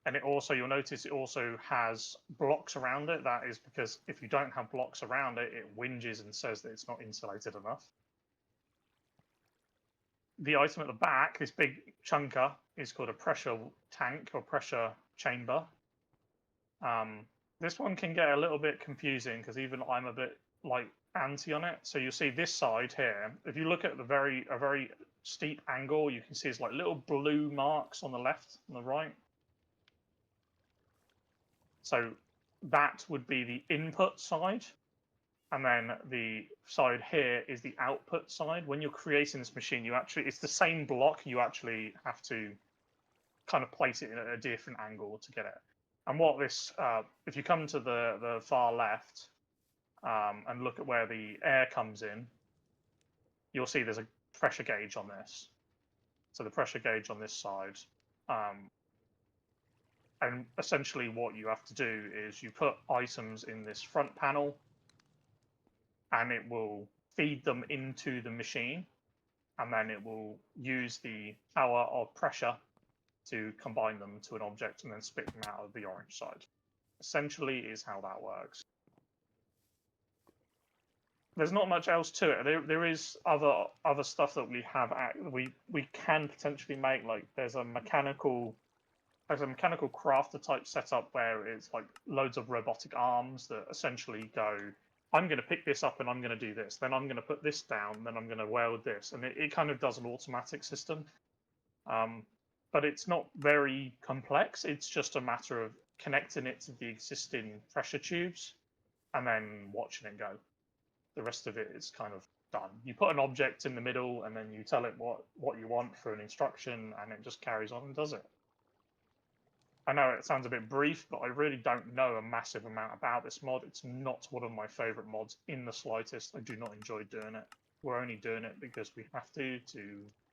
And it also, you'll notice it also has blocks around it. That is because if you don't have blocks around it, it whinges and says that it's not insulated enough. The item at the back, this big chunker, is called a pressure tank or pressure chamber. This one can get a little bit confusing because even I'm a bit like anti on it. So you'll see this side here. If you look at a very steep angle, you can see it's like little blue marks on the left and the right. So that would be the input side. And then the side here is the output side. When you're creating this machine, you actually, it's the same block. You actually have to kind of place it in a different angle to get it. And what this, if you come to the far left and look at where the air comes in, you'll see there's a pressure gauge on this. So the pressure gauge on this side. And essentially what you have to do is you put items in this front panel and it will feed them into the machine, and then it will use the power of pressure to combine them to an object and then spit them out of the orange side. Essentially is how that works. There's not much else to it. There is other stuff that we have. We can potentially make, like there's a mechanical crafter type setup where it's like loads of robotic arms that essentially go, I'm going to pick this up and I'm going to do this. Then I'm going to put this down. Then I'm going to weld this. And it kind of does an automatic system. But it's not very complex. It's just a matter of connecting it to the existing pressure tubes and then watching it go. The rest of it is kind of done. You put an object in the middle and then you tell it what you want for an instruction and it just carries on and does it. I know it sounds a bit brief, but I really don't know a massive amount about this mod. It's not one of my favorite mods in the slightest. I do not enjoy doing it. We're only doing it because we have to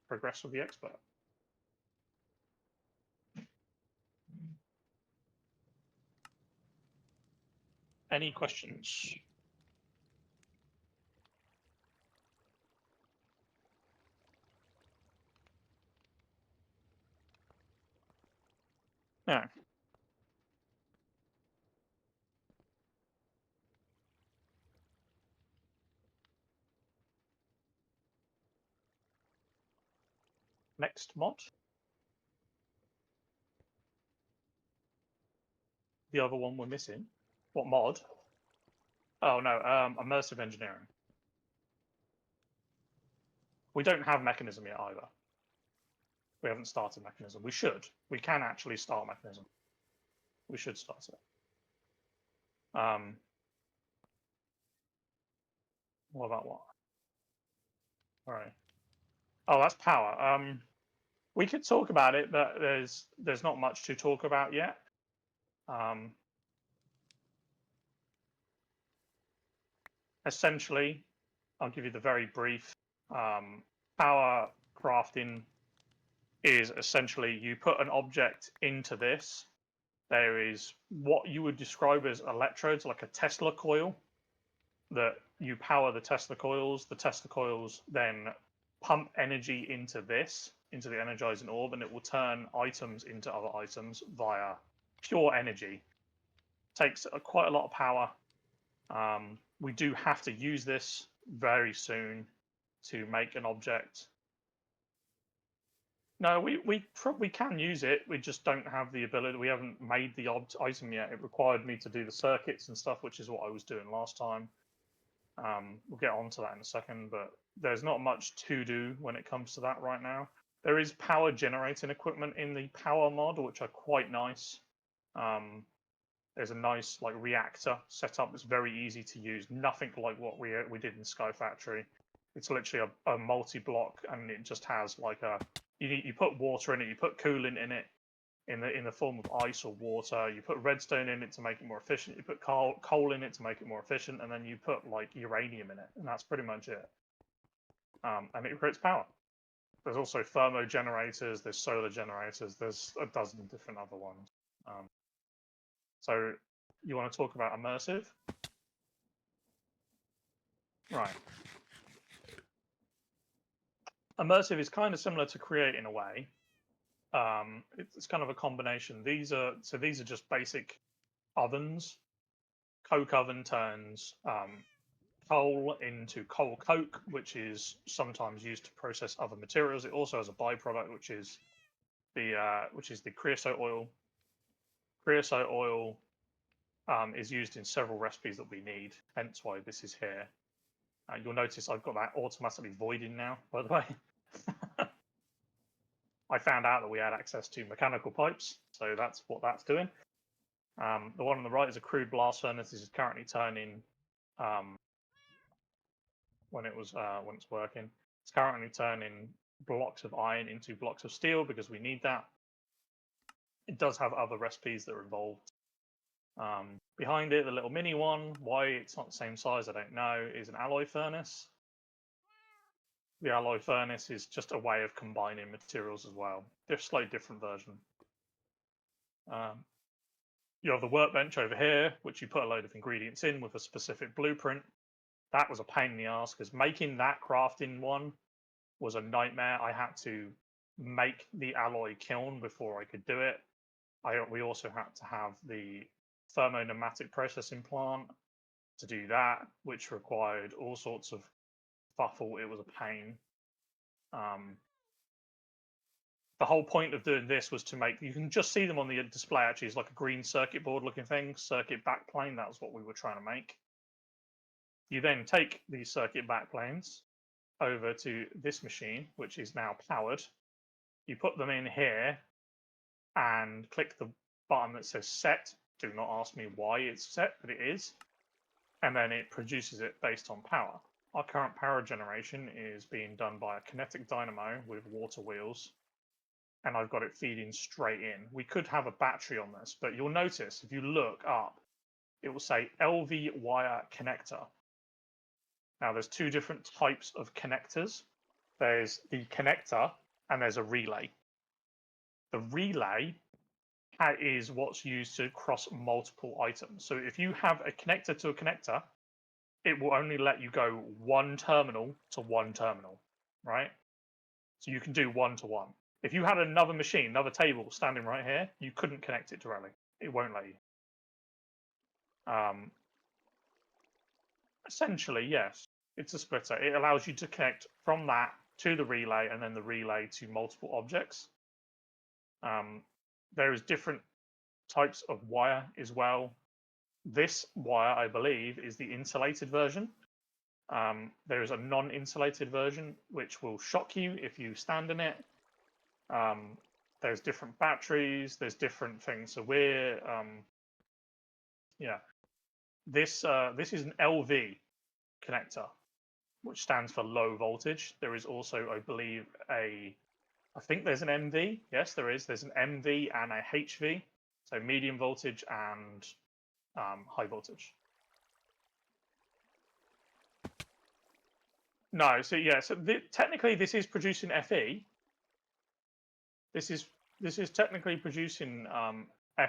progress with the expert. Any questions? No. Next mod. The other one we're missing. What mod? Oh no, immersive engineering. We don't have mechanism yet either. We haven't started mechanism. We should. We can actually start mechanism. We should start it. What about what? All right. Oh, that's power. We could talk about it, but there's not much to talk about yet. Essentially, I'll give you the very brief. Power crafting is essentially you put an object into this. There is what you would describe as electrodes, like a Tesla coil, that you power the Tesla coils. The Tesla coils then pump energy into this, into the energizing orb, and it will turn items into other items via pure energy. Takes quite a lot of power. We do have to use this very soon to make an object. No, we probably can use it. We just don't have the ability. We haven't made the item yet. It required me to do the circuits and stuff, which is what I was doing last time. We'll get onto that in a second, but there's not much to do when it comes to that right now. There is power generating equipment in the power mod, which are quite nice. There's a nice like reactor setup that's very easy to use. Nothing like what we did in Sky Factory. It's literally a multi-block, and it just has like you put water in it, you put coolant in it, in the form of ice or water. You put redstone in it to make it more efficient. You put coal in it to make it more efficient, and then you put like uranium in it, and that's pretty much it. And it creates power. There's also thermo generators. There's solar generators. There's a dozen different other ones. So you want to talk about immersive? Right. Immersive is kind of similar to Create in a way. It's kind of a combination. These are just basic ovens. Coke oven turns coal into coal coke, which is sometimes used to process other materials. It also has a byproduct, which is the creosote oil. Creosote oil is used in several recipes that we need, hence why this is here. You'll notice I've got that automatically voiding now, by the way. I found out that we had access to mechanical pipes, so that's what that's doing. The one on the right is a crude blast furnace. This is currently turning when it's working. It's currently turning blocks of iron into blocks of steel because we need that. It does have other recipes that are involved. Behind it, the little mini one, why it's not the same size, I don't know, is an alloy furnace. The alloy furnace is just a way of combining materials as well. They're a slightly different version. You have the workbench over here, which you put a load of ingredients in with a specific blueprint. That was a pain in the ass because making that crafting one was a nightmare. I had to make the alloy kiln before I could do it. We also had to have the thermo-pneumatic processing plant to do that, which required all sorts of fuffle. It was a pain. The whole point of doing this was to make, you can just see them on the display actually, it's like a green circuit board looking thing, circuit backplane. That was what we were trying to make. You then take these circuit backplanes over to this machine, which is now powered. You put them in here and click the button that says set. Do not ask me why it's set, but it is. And then it produces it based on power. Our current power generation is being done by a kinetic dynamo with water wheels. And I've got it feeding straight in. We could have a battery on this, but you'll notice if you look up, it will say LV wire connector. Now there's two different types of connectors. There's the connector and there's a relay. The relay is what's used to cross multiple items. So if you have a connector to a connector, it will only let you go one terminal to one terminal, right? So you can do one to one. If you had another machine, another table standing right here, you couldn't connect it directly. It won't let you. Essentially, yes, it's a splitter. It allows you to connect from that to the relay and then the relay to multiple objects. There is different types of wire as well. This wire, I believe, is the insulated version. There is a non-insulated version, which will shock you if you stand in it. There's different batteries, there's different things. So we're, this is an LV connector, which stands for low voltage. There is also, I believe, I think there's an MV. Yes, there is. There's an MV and a HV, so medium voltage and high voltage. No, so yeah, so technically this is producing FE. This is technically producing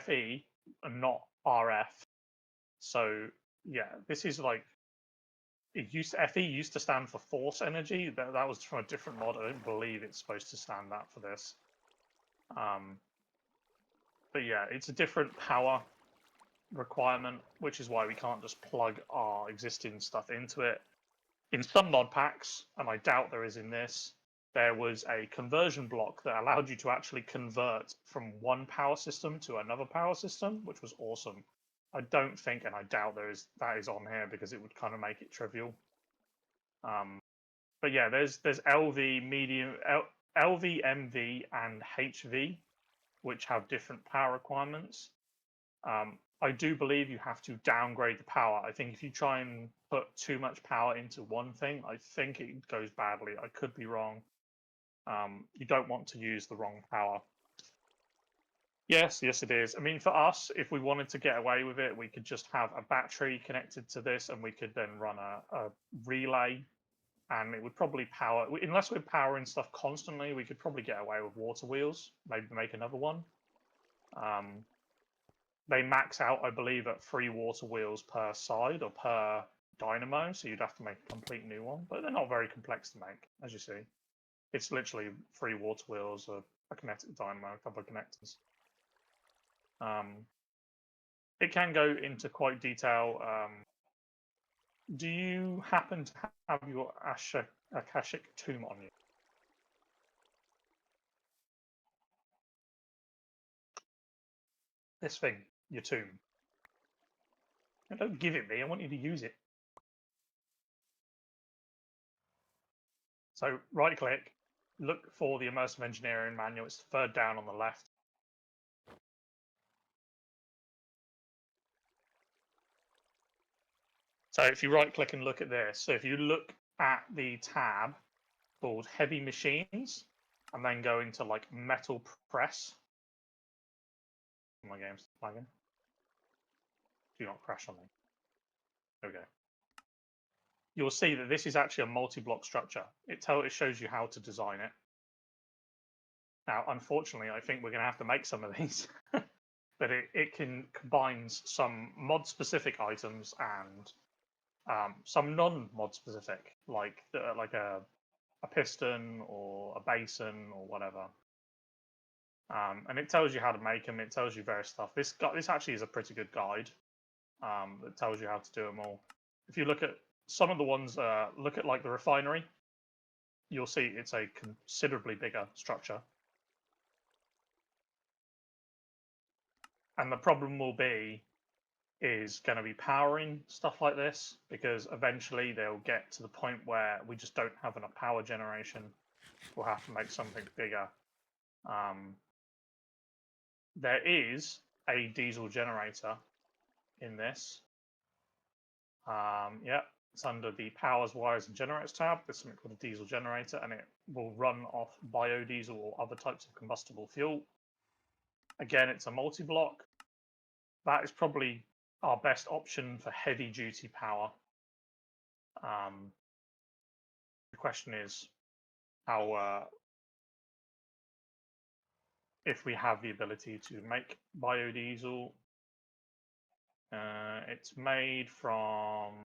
FE and not RF. So yeah, this is like FE used to stand for force energy. That was from a different mod. I don't believe it's supposed to stand that for this. But yeah, it's a different power requirement, which is why we can't just plug our existing stuff into it. In some mod packs, and I doubt there is in this, there was a conversion block that allowed you to actually convert from one power system to another power system, which was awesome. I don't think, and I doubt that is on here because it would kind of make it trivial. But yeah, there's LV, medium, LV, MV, and HV, which have different power requirements. I do believe you have to downgrade the power. I think if you try and put too much power into one thing, I think it goes badly. I could be wrong. You don't want to use the wrong power. Yes, it is. I mean, for us, if we wanted to get away with it, we could just have a battery connected to this, and we could then run a relay, and it would probably power. Unless we're powering stuff constantly, we could probably get away with water wheels. Maybe make another one. They max out, I believe, at 3 water wheels per side or per dynamo, so you'd have to make a complete new one. But they're not very complex to make, as you see. It's literally 3 water wheels, a kinetic dynamo, a couple of connectors. It can go into quite detail. Do you happen to have your Akashic tomb on you? This thing, your tomb. Now, don't give it me. I want you to use it. So right-click, look for the Immersive Engineering manual. It's third down on the left. So if you right-click and look at this, so if you look at the tab called Heavy Machines, and then go into like Metal Press. My game's lagging. Do not crash on me. There we go. You'll see that this is actually a multi-block structure. It shows you how to design it. Now, unfortunately, I think we're going to have to make some of these. But it combines some mod-specific items and some non-mod specific, like a piston or a basin or whatever. And it tells you how to make them. It tells you various stuff. This actually is a pretty good guide that tells you how to do them all. If you look at some of the ones, look at like the refinery, you'll see it's a considerably bigger structure. And the problem will be is going to be powering stuff like this, because eventually they'll get to the point where we just don't have enough power generation. We'll have to make something bigger. There is a diesel generator in this. Yeah, it's under the powers, wires, and generators tab. There's something called a diesel generator, and it will run off biodiesel or other types of combustible fuel. Again, it's a multi-block. That is probably our best option for heavy-duty power. The question is how, if we have the ability to make biodiesel. It's made from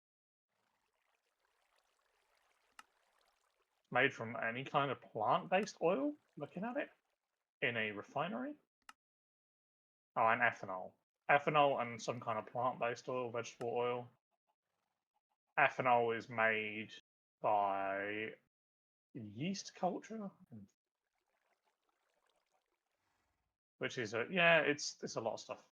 any kind of plant-based oil, looking at it, in a refinery. Oh, and ethanol. Ethanol and some kind of plant-based oil, vegetable oil. Ethanol is made by yeast culture, which is it's a lot of stuff.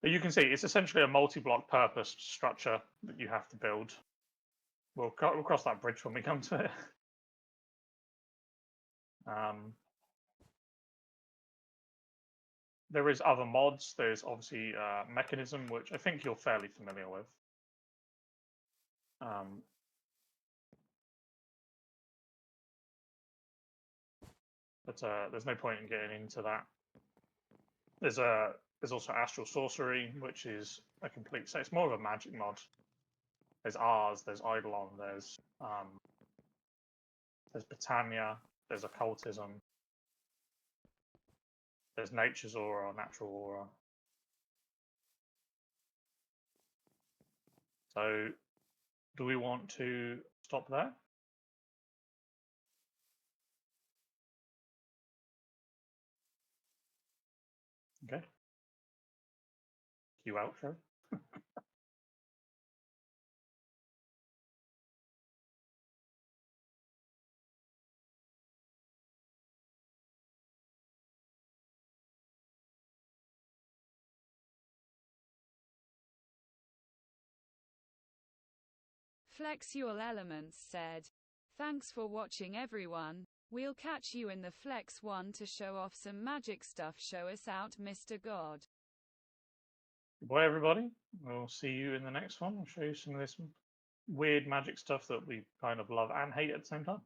But you can see it's essentially a multi-block purpose structure that you have to build. We'll cross that bridge when we come to it. There is other mods. There's obviously Mechanism, which I think you're fairly familiar with. But there's no point in getting into that. There's also Astral Sorcery, which is a complete. So it's more of a magic mod. There's Ars, there's Eidolon, there's Britannia, there's Occultism, there's Nature's Aura, Natural Aura. So, do we want to stop there? Okay. Cue outro. Flexual Elements said, "Thanks for watching everyone. We'll catch you in the Flex one to show off some magic stuff. Show us out, Mr. God." Goodbye, everybody. We'll see you in the next one. I'll show you some of this weird magic stuff that we kind of love and hate at the same time.